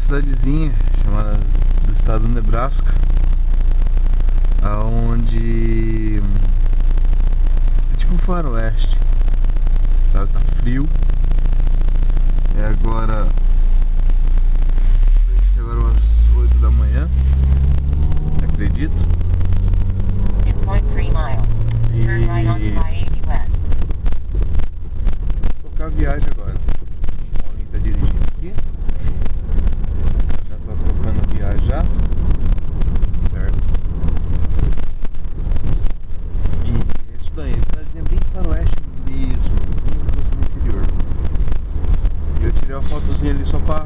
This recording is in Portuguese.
cidadezinha chamada do estado do Nebraska, aonde é tipo um faroeste, tá frio. É agora, deve ser agora umas 8 da manhã, acredito. Vou tocar a viagem agora. O Paulinho tá dirigindo aqui. Já tô tocando viajar, certo? E é isso daí, a cidadezinha bem faroeste mesmo, bem no interior. E eu tirei uma fotozinha ali só pra